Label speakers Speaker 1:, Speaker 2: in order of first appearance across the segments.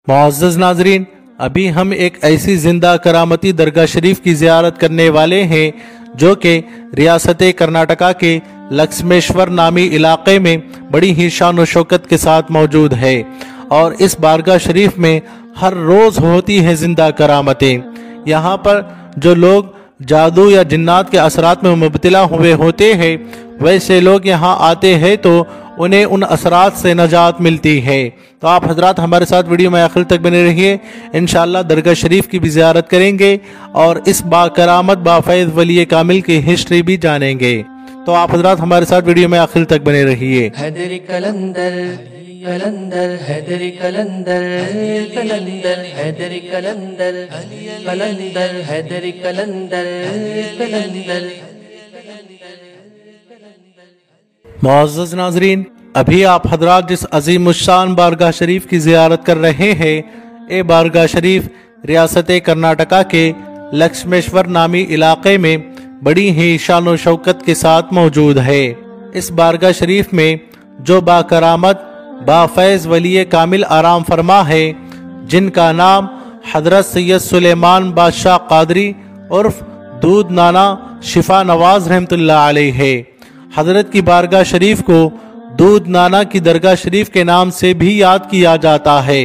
Speaker 1: मुअज़्ज़ज़ नाज़रीन, अभी हम एक ऐसी जिंदा करामती दरगाह शरीफ की ज़ियारत करने वाले हैं जो कि रियासत कर्नाटका के लक्ष्मेश्वर नामी इलाके में बड़ी ही शान व शौकत के साथ मौजूद है। और इस बारगाह शरीफ में हर रोज़ होती है जिंदा करामतें। यहाँ पर जो लोग जादू या जिन्नात के असरात में मुब्तला हुए होते हैं, वैसे लोग यहाँ आते हैं तो उन्हें उन असरात से नजात मिलती है। तो आप हजरात हमारे साथ वीडियो में आखिर तक बने रहिए। इंशाअल्लाह दरगाह शरीफ की भी ज़ियारत करेंगे और इस बाकरामत बाफैज़ वली कामिल की हिस्ट्री भी जानेंगे। तो आप हजरात हमारे साथ वीडियो में आखिर तक बने रहिए।
Speaker 2: हैदरी कलंदर कलंदर हैदरी कलंदर कलंदर हैदरी कलंदर कलंदर हैदरी कलंदर कलंदर।
Speaker 1: मुअज़्ज़ज़ नाज़रीन, अभी आप हजरात जिस अज़ीमुश्शान बारगाह शरीफ की ज़ियारत कर रहे हैं, ये बारगाह शरीफ रियासत कर्नाटका के लक्ष्मेश्वर नामी इलाके में बड़ी ही शान व शौकत के साथ मौजूद है। इस बारगाह शरीफ में जो बाकरामत बाफैज़ वली कामिल आराम फरमा है, जिनका नाम हज़रत सैयद सुलेमान बादशाह कादरी उर्फ दूध नाना शिफा नवाज रहमतुल्लाह अलैह है। हजरत की बारगाह शरीफ को दूध नाना की दरगाह शरीफ के नाम से भी याद किया जाता है।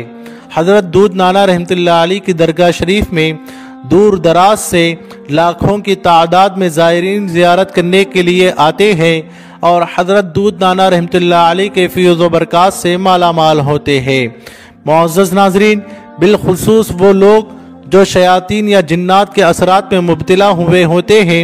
Speaker 1: हजरत दूध नाना रहमतुल्लाह अलैह की दरगाह शरीफ में दूर दराज से लाखों की तादाद में ज़ायरीन ज़ियारत करने के लिए आते हैं और हजरत दूध नाना रहमतुल्लाह अलैह के फ़ियोज़ व बरक़ात से माला माल होते हैं। मुअज़्ज़ज़ नाज़रीन, बिलखुसूस वो लोग जो शयातीन या जिन्नात के असरात में मुब्तला हुए होते हैं,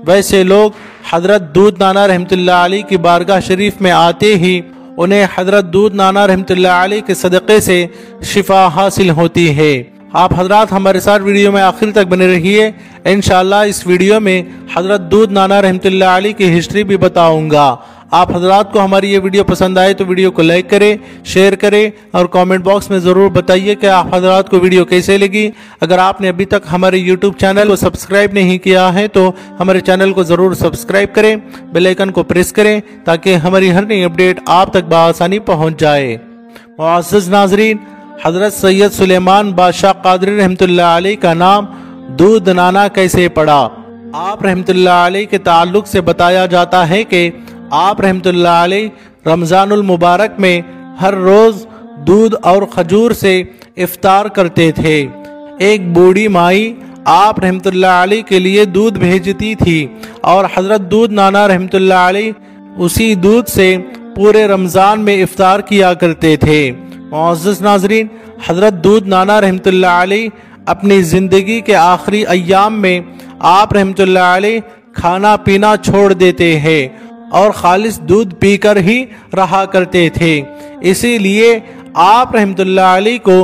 Speaker 1: वैसे लोग हजरत दूध नाना रहमतुल्लाह अलैह की बारगाह शरीफ में आते ही उन्हें हजरत दूध नाना रहमतुल्लाह अलैह के सदक़े से शिफा हासिल होती है। आप हजरात हमारे साथ वीडियो में आखिर तक बने रहिए। इंशाअल्लाह इस वीडियो में हजरत दूध नाना रहमतुल्लाह अलैह की हिस्ट्री भी बताऊंगा। आप हजरात को हमारी ये वीडियो पसंद आए तो वीडियो को लाइक करें, शेयर करें और कमेंट बॉक्स में ज़रूर बताइए कि आप हजरात को वीडियो कैसे लगी। अगर आपने अभी तक हमारे यूट्यूब चैनल को सब्सक्राइब नहीं किया है तो हमारे चैनल को ज़रूर सब्सक्राइब करें, बेल आइकन को प्रेस करें ताकि हमारी हर नई अपडेट आप तक बआसानी पहुँच जाए। मुअज़्ज़ज़ नाज़रीन, हज़रत सैयद सुलेमान बादशाह कादरी रहमतुल्लाह अलैह का नाम दूध नाना कैसे पड़ा? आप रहमतुल्लाह अलैह के ताल्लुक से बताया जाता है कि आप रहमतुल्लाह अलैह रमज़ानुल मुबारक में हर रोज़ दूध और खजूर से इफ्तार करते थे। एक बूढ़ी माई आप रहमतुल्लाह अलैह के लिए दूध भेजती थी और हज़रत दूध नाना रहमतुल्लाह अलैह उसी दूध से पूरे रमज़ान में इफ्तार किया करते थे। मुअज़्ज़ज़ नाज़रीन, हज़रत दूध नाना रहमतुल्लाह अलैह अपनी ज़िंदगी के आखिरी अय्याम में आप रहमतुल्लाह अलैह खाना पीना छोड़ देते हैं और खालिस दूध पीकर ही रहा करते थे। इसीलिए आप रहमतुल्लाह अलैह को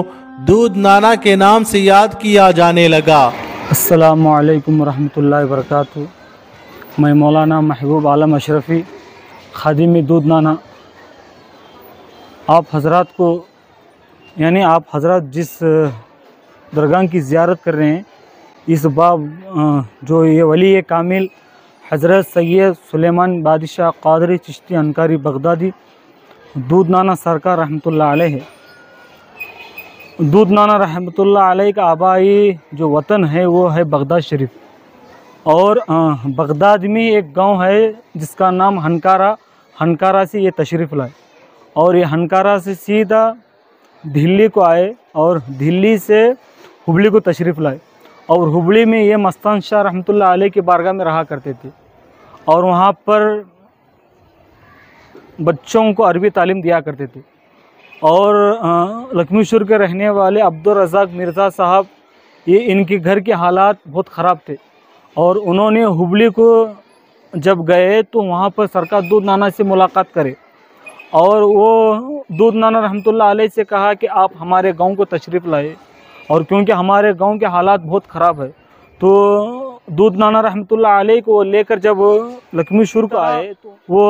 Speaker 1: दूध नाना के नाम से याद किया जाने लगा।
Speaker 3: अस्सलामु अलैकुम वरहमतुल्लाहि वबरकातुहू। मैं मौलाना महबूब आलम अशरफ़ी, खादिम दूध नाना, आप हजरात को यानी आप हजरात जिस दरगाह की ज़ियारत कर रहे हैं, इस बाब जो ये वली कामिल हज़रत सैयद सुलेमान बादशाह कादरी चिश्ती अंकारी बगदादी दूध नाना सरकार रहमतुल्लाह अलैह है। दूध नाना रहमतुल्लाह अलैह का आबाई जो वतन है वो है बगदाद शरीफ, और बगदाद में एक गांव है जिसका नाम हनकारा से ये तशरीफ़ लाए और ये हनकारा से सीधा दिल्ली को आए और दिल्ली से हुबली को तशरीफ़ लाए और हुबली में ये मस्तान शाह रहमतुल्लाह अलैह की बारगाह में रहा करते थे और वहाँ पर बच्चों को अरबी तालीम दिया करते थे। और लक्ष्मीश्वर के रहने वाले अब्दुल रज़ाक मिर्ज़ा साहब, ये इनके घर के हालात बहुत ख़राब थे और उन्होंने हुबली को जब गए तो वहाँ पर सरकार दूध नाना से मुलाकात करे और वो दूध नाना रहमतुल्लाह अलैह से कहा कि आप हमारे गांव को तशरीफ़ लाए, और क्योंकि हमारे गांव के हालात बहुत ख़राब है तो दूध नाना रहमतुल्लाह अलैह को लेकर जब लक्ष्मीश्वर को आए तो वो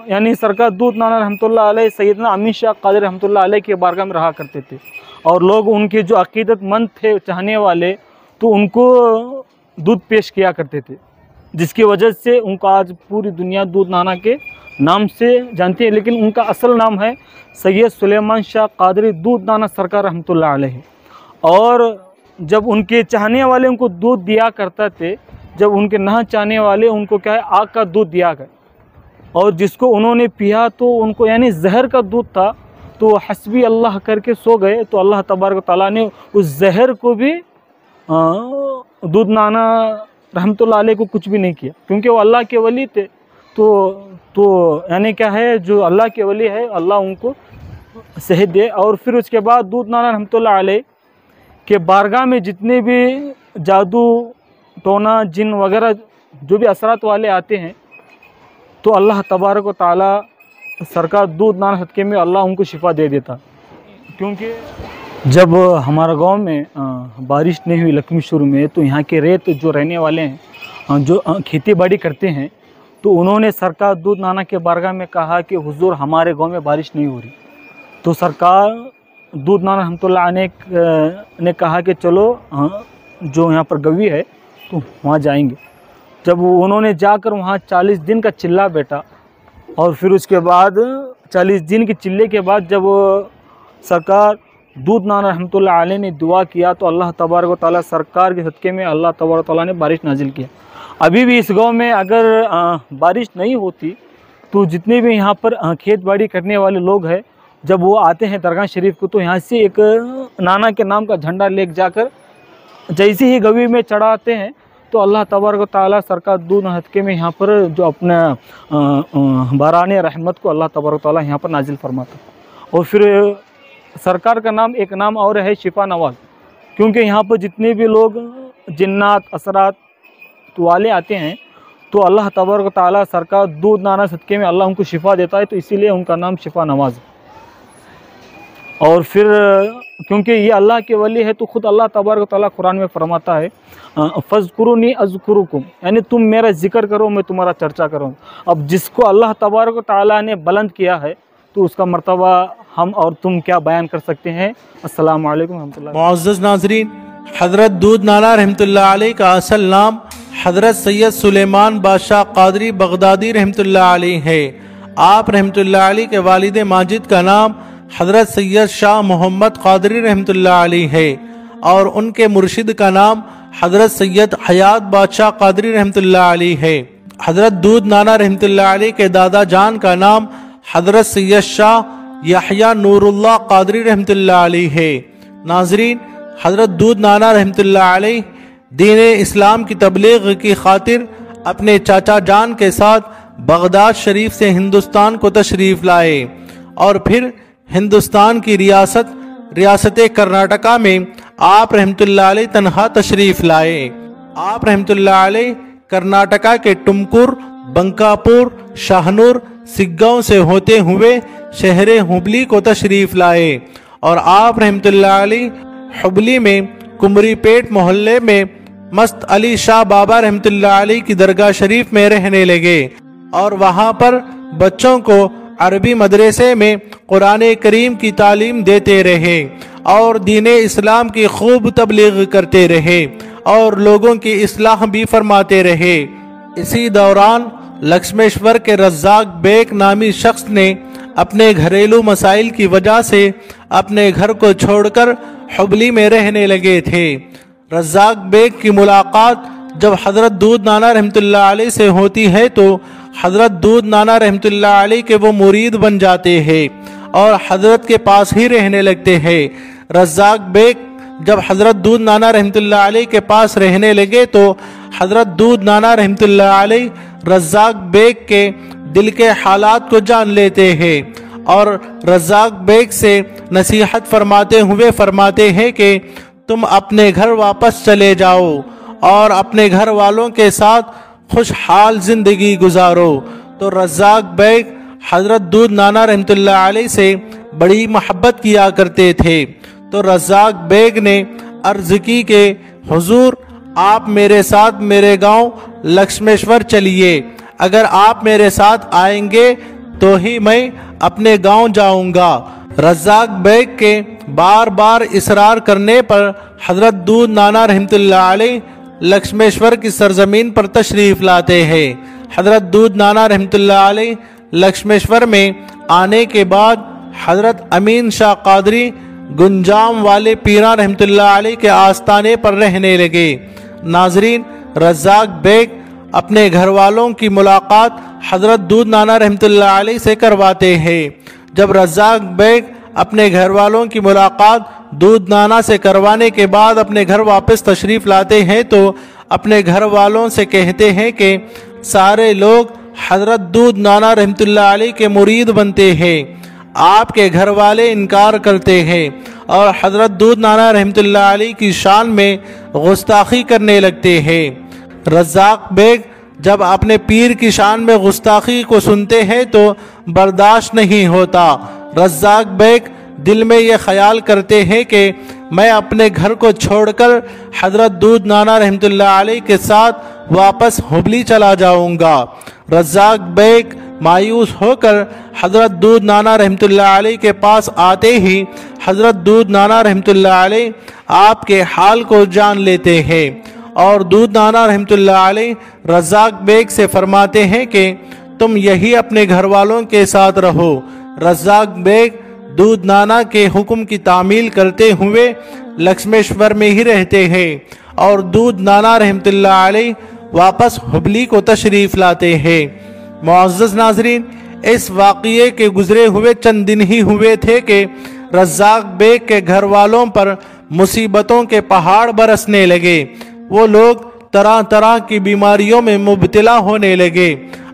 Speaker 3: यानी सरकार दूध नाना रहमतुल्लाह अलैह सैयदना अमीन शाह कादरी रहमतुल्लाह अलैह के बारगाह में रहा करते थे और लोग उनके जो अकीदतमंद थे, चाहने वाले, तो उनको दूध पेश किया करते थे, जिसकी वजह से उनको आज पूरी दुनिया दूध नाना के नाम से जानते हैं, लेकिन उनका असल नाम है सैयद सुलेमान शाह कादरी दूध नाना सरकार रहमतुल्लाह अलैह। और जब उनके चाहने वाले उनको दूध दिया करते थे, जब उनके ना चाहने वाले उनको क्या है आग का दूध दिया गया, और जिसको उन्होंने पिया तो उनको यानी जहर का दूध था, तो हस्बी अल्लाह करके सो गए, तो अल्लाह तबारक व तआला ने उस जहर को भी दूध नाना रहमतुल्लाह अलैह को कुछ भी नहीं किया, क्योंकि वो अल्लाह के वली थे। तो यानी क्या है, जो अल्लाह के वली है अल्लाह उनको सेहत दे। और फिर उसके बाद दूध नाना रहमतुल्लाह अलैह के बारगाह में जितने भी जादू टोना जिन वगैरह जो भी असरात वाले आते हैं, तो अल्लाह तबारक व तआला सरकार दूध नाना सदक़े में अल्लाह उनको शिफा दे देता। क्योंकि जब हमारा गांव में बारिश नहीं हुई लक्ष्मीपुर में, तो यहाँ के रेत जो रहने वाले हैं जो खेती बाड़ी करते हैं, तो उन्होंने सरकार दूध नाना के बारगाह में कहा कि हुजूर हमारे गांव में बारिश नहीं हो रही। तो सरकार दूध नाना रहमतुल्लाह अलैह ने कहा कि चलो जो यहाँ पर गवी है तो वहाँ जाएंगे। जब उन्होंने जाकर वहाँ 40 दिन का चिल्ला बैठा, और फिर उसके बाद 40 दिन के चिल्ले के बाद जब सरकार दूध नाना रहमतुल्लाह अलैह ने दुआ किया, तो अल्लाह तबारक व तआला सरकार के सदक़े में अल्लाह तबारक व तआला ने बारिश नाजिल किया। अभी भी इस गांव में अगर बारिश नहीं होती, तो जितने भी यहाँ पर खेत बाड़ी करने वाले लोग हैं, जब वो आते हैं दरगाह शरीफ को, तो यहाँ से एक नाना के नाम का झंडा लेकर जाकर जैसे ही गवी में चढ़ाते हैं, तो अल्लाह तबारक व तआला सरकार दूध सदक़े में यहाँ पर जो अपना बारान रहमत को अल्लाह तबारक व तआला यहाँ पर नाजिल फरमाता। और फिर सरकार का नाम एक नाम और है शिफा नवाज, क्योंकि यहाँ पर जितने भी लोग जिन्नात असरात वाले आते हैं, तो अल्लाह तबारक व तआला सरकार दूध नाना सदक़े में अल्लाह उनको शिफा देता है, तो इसीलिए उनका नाम शिफा नवाज है। और फिर क्योंकि ये अल्लाह के वली है, तो ख़ुद अल्लाह तबारक व तआला कुरान में फरमाता है फ़ज़्कुरूनी अज़्कुरुकुम, यानी तुम मेरा जिक्र करो मैं तुम्हारा चर्चा करूँ। अब जिसको अल्लाह तबारक व तआला ने बुलंद किया है, तो उसका मर्तबा हम और तुम क्या बयान कर सकते हैं। अस्सलामु अलैकुम रहमतुल्लाह।
Speaker 1: मुअज़्ज़ज़ नाज़रीन, हज़रत दूध नाना रहमतुल्लाह अलैह का असल नाम हज़रत सैयद सुलेमान बादशाह कादरी बगदादी रहमतुल्लाह अलैह है। आप रहमतुल्लाह अलैह के वालिद माजिद का नाम हज़रत सैयद शाह मोहम्मद कादरी रहमतुल्लाह अलैह है, और उनके मुर्शिद का नाम हज़रत सैयद हयात बादशाह कादरी रहमतुल्लाह अलैह है। हज़रत दूध नाना रहमतुल्लाह अलैह के दादा जान का नाम हज़रत सैयद शाह यहया नूरुल्लाह कादरी रहमतुल्लाह अलैह है। नाज़रीन, हज़रत दूध नाना रहमतुल्लाह अलैह दीन इस्लाम की तबलीग की खातिर अपने चाचा जान के साथ बगदाद शरीफ से हिंदुस्तान को तशरीफ़ लाए, और फिर हिंदुस्तान की रियासत कर्नाटका में आप रहमतुल्लाह अलैह तन्हा तशरीफ़ लाए। आप रहमतुल्लाह अलैह कर्नाटका के टुमकुर, बंकापुर, शाहनूर, सिग्गांव से होते हुए शहर हुबली को तशरीफ़ लाए, और आप रहमतुल्लाह अलैह हुबली में कुमरीपेट मोहल्ले में मस्त अली शाह बाबा रहमतुल्लाह अलैह की दरगाह शरीफ में रहने लगे, और वहाँ पर बच्चों को अरबी मदरसे में कुरान करीम की तालीम देते रहे, और दीन इस्लाम की खूब तबलीग करते रहे, और लोगों की इस्लाह भी फरमाते रहे। इसी दौरान लक्ष्मेश्वर के रज़्ज़ाक बेग नामी शख्स ने अपने घरेलू मसाइल की वजह से अपने घर को छोड़कर हुबली में रहने लगे थे। रज़्ज़ाक बेग की मुलाकात जब हज़रत दूध नाना रहमतुल्लाह अलैह से होती है, तो हज़रत दूध नाना रहमतुल्लाह अलैह के वो मुरीद बन जाते हैं और हज़रत के पास ही रहने लगते हैं। रज़्ज़ाक बेग जब हज़रत दूध नाना रहमतुल्लाह अलैह के पास रहने लगे, तो हज़रत दूध नाना रहमतुल्लाह अलैह रज़्ज़ाक बेग के दिल के हालात को जान लेते हैं, और रज़्ज़ाक बेग से नसीहत फरमाते हुए फरमाते हैं कि तुम अपने घर वापस चले जाओ और अपने घर वालों के साथ खुशहाल ज़िंदगी गुजारो। तो रज़्ज़ाक बेग हज़रत दूध नाना रहमतुल्लाह अलैह से बड़ी मोहब्बत किया करते थे। तो रज़्ज़ाक बेग ने अर्ज़ की कि हुजूर, आप मेरे साथ मेरे गांव लक्ष्मेश्वर चलिए, अगर आप मेरे साथ आएंगे तो ही मैं अपने गांव जाऊंगा। रज़्ज़ाक बेग के बार बार इसरार करने पर हज़रत दूध नाना रहमतुल्लाह अलैह लक्ष्मेश्वर की सरजमीन पर तशरीफ़ लाते हैं। हज़रत दूध नाना रहमतुल्लाह अलैह लक्ष्मेश्वर में आने के बाद हजरत अमीन शाह कादरी गुंजाम वाले पीरा रहमतुल्लाह अलैह के आस्थाने पर रहने लगे। नाजरीन, रज़ाक बेग अपने घर वालों की मुलाकात हजरत दूध नाना रहमतुल्लाह अलैह से करवाते हैं। जब रज़ाक बेग अपने घर वालों की मुलाकात दूध नाना से करवाने के बाद अपने घर वापस तशरीफ़ लाते हैं तो अपने घर वालों से कहते हैं कि सारे लोग हजरत दूध नाना रहमतुल्लाह अलैह के मुरीद बनते हैं। आपके घर वाले इनकार करते हैं और हजरत दूध नाना रहमतुल्लाह अलैह की शान में गुस्ताखी करने लगते हैं। रज़ाक बेग जब अपने पीर की शान में गुस्ताखी को सुनते हैं तो बर्दाश्त नहीं होता। रज़ाक बेग दिल में ये ख्याल करते हैं कि मैं अपने घर को छोड़कर हजरत दूध नाना रहमतुल्लाह अलैह के साथ वापस हुबली चला जाऊंगा। रज़ाक बेग मायूस होकर हजरत दूध नाना रहमतुल्लाह अलैह के पास आते ही हजरत दूध नाना रहमतुल्लाह अलैह आपके हाल को जान लेते हैं और दूध नाना रहमतुल्लाह अलैह रज़ाक बेग से फरमाते हैं कि तुम यही अपने घर वालों के साथ रहो। रज़ाक बेग दूध नाना के हुक्म की तामील करते हुए लक्ष्मेश्वर में ही रहते हैं और दूध नाना रहमतुल्लाह अलैह वापस हुबली को तशरीफ़ लाते हैं। मुअज़्ज़ज़ नाज़रीन, इस वाक़ये के गुज़रे हुए चंद दिन ही हुए थे कि रज़ाक बेग के घर वालों पर मुसीबतों के पहाड़ बरसने लगे। वो लोग तरह तरह की बीमारियों में मुब्तला होने लगे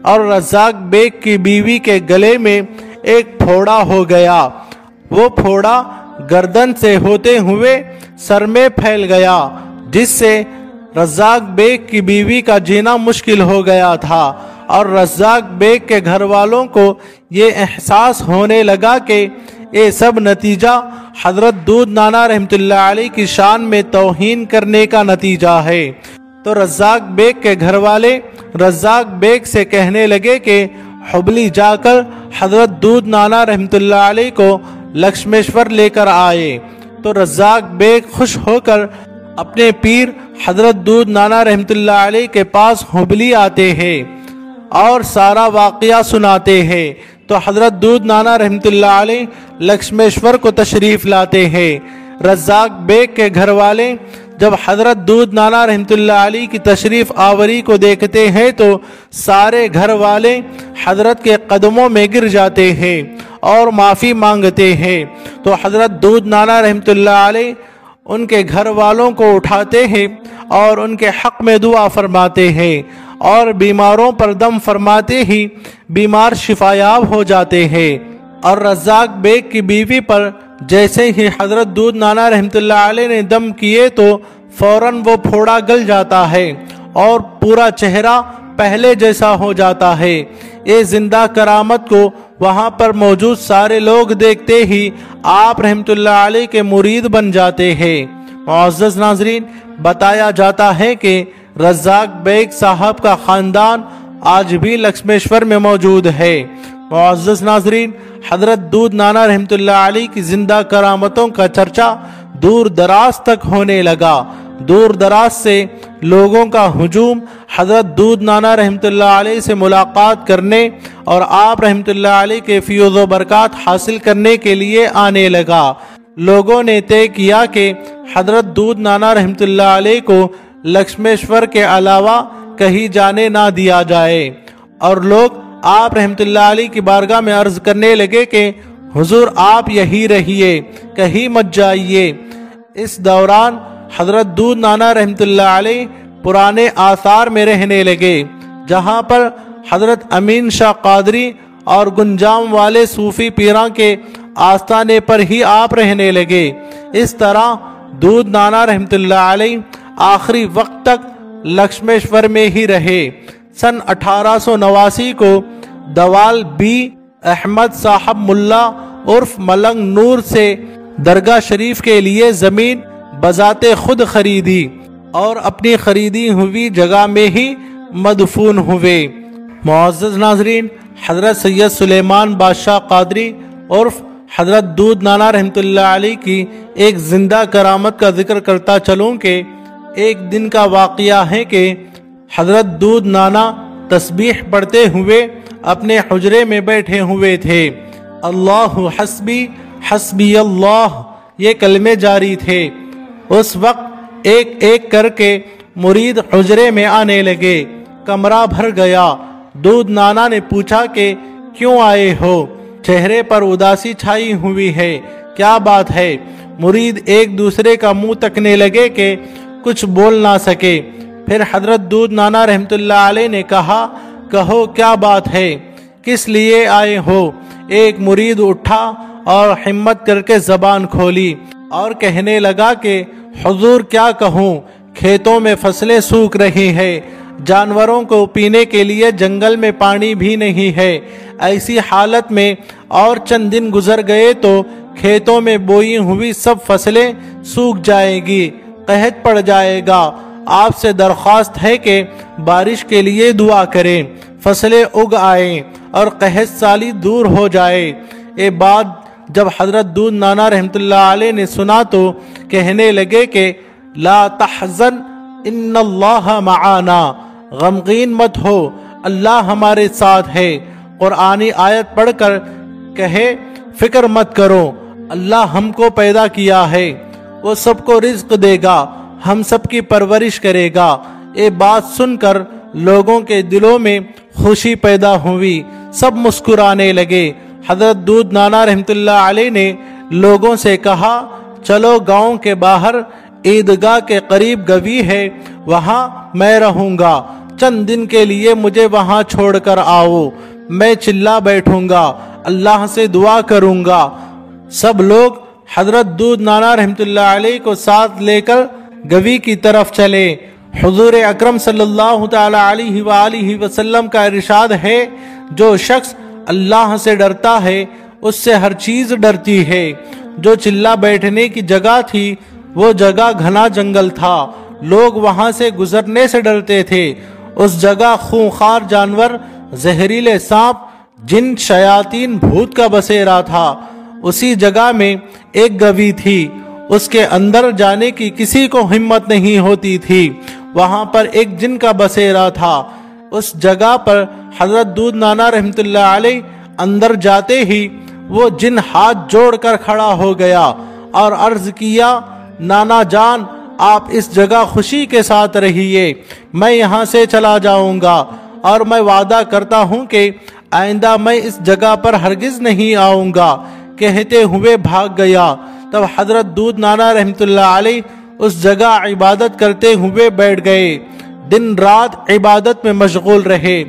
Speaker 1: और रज़ाक बेग की बीवी के गले में एक फोड़ा हो गया। वो फोड़ा गर्दन से होते हुए सर में फैल गया, जिससे रज़ाक बेग की बीवी का जीना मुश्किल हो गया था और रज़ाक बेग के घर वालों को ये एहसास होने लगा कि ये सब नतीजा हजरत दूध नाना रहमतुल्लाह अलैह की शान में तौहीन करने का नतीजा है। तो रज़ाक बेग के घर वाले रज़ाक बेग से कहने लगे कि हुबली जाकर हजरत दूध नाना रहमतुल्लाह अलैह को लक्ष्मेश्वर लेकर आए। तो रज़ाक बेग खुश होकर अपने पीर हजरत दूध नाना रहमतुल्लाह अलैह के पास हुबली आते हैं और सारा वाक़या सुनाते हैं। तो हजरत दूध नाना रहमतुल्लाह अलैह लक्ष्मेश्वर को तशरीफ़ लाते हैं। रज़ाक बेग के घर वाले जब हजरत दूध नाना रहमतुल्लाह अलैह की तशरीफ़ आवरी को देखते हैं तो सारे घर वाले हजरत के कदमों में गिर जाते हैं और माफ़ी मांगते हैं। तो हजरत दूध नाना रहमतुल्लाह अलैह उनके घर वालों को उठाते हैं और उनके हक़ में दुआ फरमाते हैं और बीमारों पर दम फरमाते ही बीमार शिफायाब हो जाते हैं। और रज़ाक बेग की बीवी पर जैसे ही हजरत दूध नाना रहमतुल्लाह अलैह ने दम किए तो फौरन वो फोड़ा गल जाता है और पूरा चेहरा पहले जैसा हो जाता है। ये जिंदा करामत को वहाँ पर मौजूद सारे लोग देखते ही आप रहमतुल्लाह अलैह के मुरीद बन जाते हैं। मुअज़्ज़ज़ नाज़रीन, बताया जाता है कि रज़ाक बेग साहब का ख़ानदान आज भी लक्ष्मेश्वर में मौजूद है। मुअज़्ज़ज़ नाज़रीन, हजरत दूध नाना रहमतुल्लाह अलैह की जिंदा करामतों का चर्चा दूर दराज तक होने लगा। दूर दराज से लोगों का हुजूम हजरत दूध नाना रहमतुल्लाह अलैह से मुलाकात करने और आप रहमतुल्लाह अलैह के फ़ियोज़ व बरक़ात हासिल करने के लिए आने लगा। लोगों ने तय किया कि हजरत दूध नाना रहमतुल्लाह अलैह को लक्ष्मेश्वर के अलावा कहीं जाने ना दिया जाए और लोग आप रहमतुल्लाह अलैह की बारगाह में अर्ज़ करने लगे कि हुजूर आप यही रहिए, कहीं मत जाइए। इस दौरान हजरत दूध नाना रहमतुल्लाह अलैह पुराने आसार में रहने लगे, जहाँ पर हजरत अमीन शाह कादरी और गुंजाम वाले सूफी पीरा के आस्थाने पर ही आप रहने लगे। इस तरह दूध नाना रहमतुल्लाह अलैह आखिरी वक्त तक लक्ष्मेश्वर में ही रहे। सन 1889 को दवाल बी अहमद साहब मुल्ला उर्फ मलंग नूर से दरगाह शरीफ के लिए ज़मीन बजाते खुद खरीदी और अपनी खरीदी हुई जगह में ही मदफून हुए। मुअज़्ज़ज़ नाज़रीन, हज़रत सैयद सुलेमान बादशाह कादरी उर्फ हज़रत दूध नाना रहमतुल्लाह अलैह की एक ज़िंदा करामत का जिक्र करता चलूँ कि एक दिन का वाक़या है कि हज़रत दूध नाना तस्बीह पढ़ते हुए अपने हुजरे में बैठे हुए थे। अल्लाहु हस्बी हस्बी अल्लाह ये कलमे जारी थे। उस वक्त एक एक करके मुरीद हुजरे में आने लगे। कमरा भर गया। दूध नाना ने पूछा कि क्यों आए हो? चेहरे पर उदासी छाई हुई है, क्या बात है? मुरीद एक दूसरे का मुंह तकने लगे कि कुछ बोल ना सके। फिर हजरत दूध नाना रहमतुल्लाह अलैह ने कहा, कहो क्या बात है, किस लिए आए हो? एक मुरीद उठा और हिम्मत करके जबान खोली और कहने लगा कि हुजूर क्या कहूँ, खेतों में फसलें सूख रही है, जानवरों को पीने के लिए जंगल में पानी भी नहीं है। ऐसी हालत में और चंद दिन गुजर गए तो खेतों में बोई हुई सब फसलें सूख जाएगी, कहत पड़ जाएगा। आपसे दरख्वास्त है कि बारिश के लिए दुआ करें, फसलें उग आए और कहत साली दूर हो जाए। ये बात जब हजरत दूध नाना रहमतुल्लाह अलैह ने सुना तो कहने लगे कि ला तहज़न इन्नल्लाह मआना, गमगीन मत हो, अल्लाह हमारे साथ है। कुरानी आयत पढ़कर कहे फिक्र मत करो, अल्लाह हमको पैदा किया है, वो सबको रिज्क देगा, हम सबकी परवरिश करेगा। ये बात सुनकर लोगों के दिलों में खुशी पैदा हुई, सब मुस्कुराने लगे। हजरत दूध नाना रहमतुल्लाह अलैह ने लोगों से कहा, चलो गांव के बाहर ईदगाह के करीब गवी है, वहाँ मैं रहूँगा, चंद दिन के लिए मुझे वहाँ छोड़कर आओ, मैं चिल्ला बैठूंगा, अल्लाह से दुआ करूँगा। सब लोग हजरत दूध नाना रहमतुल्लाह अलैह को साथ लेकर गवी की तरफ चले। हुजूर अकरम सल्लल्लाहु तआला अलैहि वसल्लम का इरशाद है, जो शख्स अल्लाह से डरता है उससे हर चीज डरती है। जो चिल्ला बैठने की जगह थी वो जगह घना जंगल था, लोग वहां से गुजरने से डरते थे। उस जगह खूंखार जानवर, जहरीले सांप, जिन, शयातीन, भूत का बसेरा था। उसी जगह में एक गवी थी, उसके अंदर जाने की किसी को हिम्मत नहीं होती थी। वहां पर एक जिन का बसेरा था। उस जगह पर हजरत दूध नाना रहमतुल्लाह अलैह अंदर जाते ही वो जिन हाथ जोड़कर खड़ा हो गया और अर्ज किया, नाना जान आप इस जगह खुशी के साथ रहिए, मैं यहाँ से चला जाऊंगा और मैं वादा करता हूँ कि आइंदा मैं इस जगह पर हरगिज नहीं आऊंगा। कहते हुए भाग गया। तब हजरत दूध नाना रहमतुल्लाह अलैह उस जगह इबादत करते हुए बैठ गए। दिन रात इबादत में मशगूल रहे।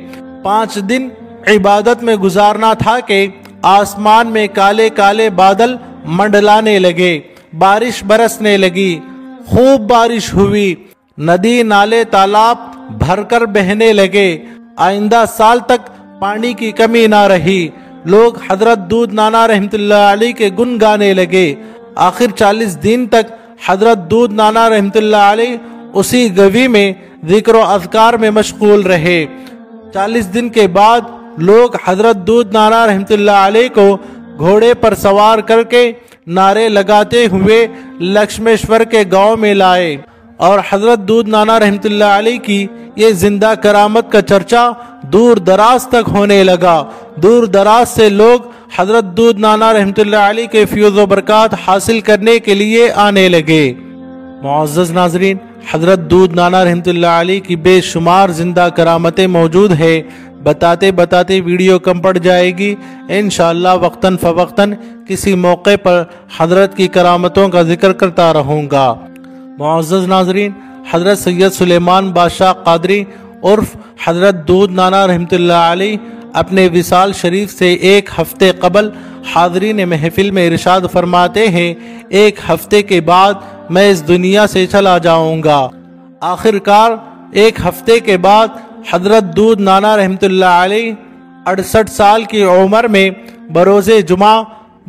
Speaker 1: 5 दिन इबादत में गुजारना था कि आसमान में काले काले बादल मंडलाने लगे, बारिश बरसने लगी, खूब बारिश हुई, नदी नाले तालाब भरकर बहने लगे। आइंदा साल तक पानी की कमी ना रही। लोग हजरत दूध नाना रहमतुल्लाह अलैह के गुन गाने लगे। आखिर 40 दिन तक हजरत दूध नाना रहमतुल्लाह अलैह उसी गवी में जिक्र अज़कार में मशगूल रहे। 40 दिन के बाद लोग हजरत दूध नाना रहमतुल्लाह अलैह को घोड़े पर सवार करके नारे लगाते हुए लक्ष्मेश्वर के गांव में लाए और हजरत दूध नाना रहमतुल्लाह अलैह की ये जिंदा करामत का चर्चा दूर दराज तक होने लगा। दूर दराज से लोग हजरत दूध नाना रहमतुल्लाह अलैह के फ्यूज़ व बरक़ात हासिल करने के लिए आने लगे। मुअज़्ज़ज़ नाज़रीन, हजरत दूध नाना रहमतुल्लाह अलैह की बेशुमार जिंदा करामतें मौजूद है। बताते बताते वीडियो कम पड़ जाएगी। इंशाअल्लाह वक्तन फ़वक्तन किसी मौके पर हजरत की करामतों का जिक्र करता रहूँगा। मुअज़्ज़ज़ नाज़रीन, हजरत सैयद सुलेमान बादशाह क़ादरी उर्फ हजरत दूध नाना रहमतुल्लाह अलैह अपने विसाल शरीफ से 1 हफ्ते कबल हाज़रीन महफिल में इरशाद फरमाते हैं, 1 हफ्ते के बाद मैं इस दुनिया से चला जाऊंगा। आखिरकार 1 हफ्ते के बाद हजरत दूध नाना रहमतुल्लाह अलैह 68 साल की उम्र में बरोज़े जुमा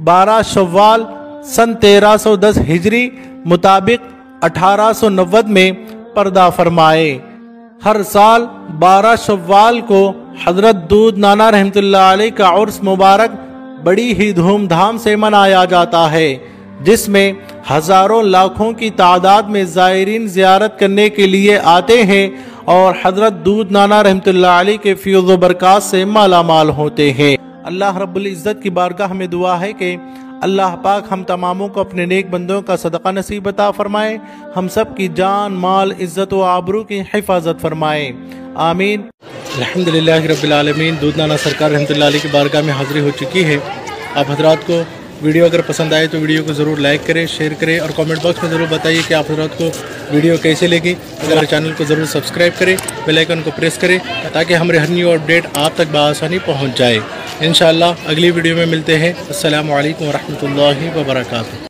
Speaker 1: 12 शव्वाल सन 1310 हिजरी मुताबिक 1890 में पर्दा फरमाए। हर साल 12 शव्वाल को हजरत दूध नाना रहमतुल्लाह अलैह का उर्स मुबारक बड़ी ही धूमधाम से मनाया जाता है, जिसमें हजारों लाखों की तादाद में ज़ायरीन ज़ियारत करने के लिए आते हैं اور حضرت دودھ نانا रहमतुल्लाह अलैह के फैज़ व बरक़ात से माला माल होते हैं। अल्लाह रब्बुल इज़्ज़त की बारगाह में दुआ है कि अल्लाह पाक हम तमामों को अपने नेक बंदों का सदका नसीब अता फरमाए, हम सब की जान माल इज़्ज़त व आबरू की हिफाजत फरमाए, आमीन। अल्हम्दुलिल्लाह रब्बिल आलमीन। दूध नाना सरकार रहमतुल्लाह अलैह की बारगाह में हाज़िरी हो चुकी है। आप हज़रात को वीडियो अगर पसंद आए तो वीडियो को ज़रूर लाइक करें, शेयर करें और कमेंट बॉक्स में ज़रूर बताइए कि आप हज़रात को वीडियो कैसे लगी। अगर चैनल को ज़रूर सब्सक्राइब करें, बेल आइकन को प्रेस करें ताकि हमारे हर न्यू अपडेट आप तक बआसानी पहुँच जाए। इंशाअल्लाह अगली वीडियो में मिलते हैं। अस्सलामु अलैकुम व रहमतुल्लाहि व बरकातुहू।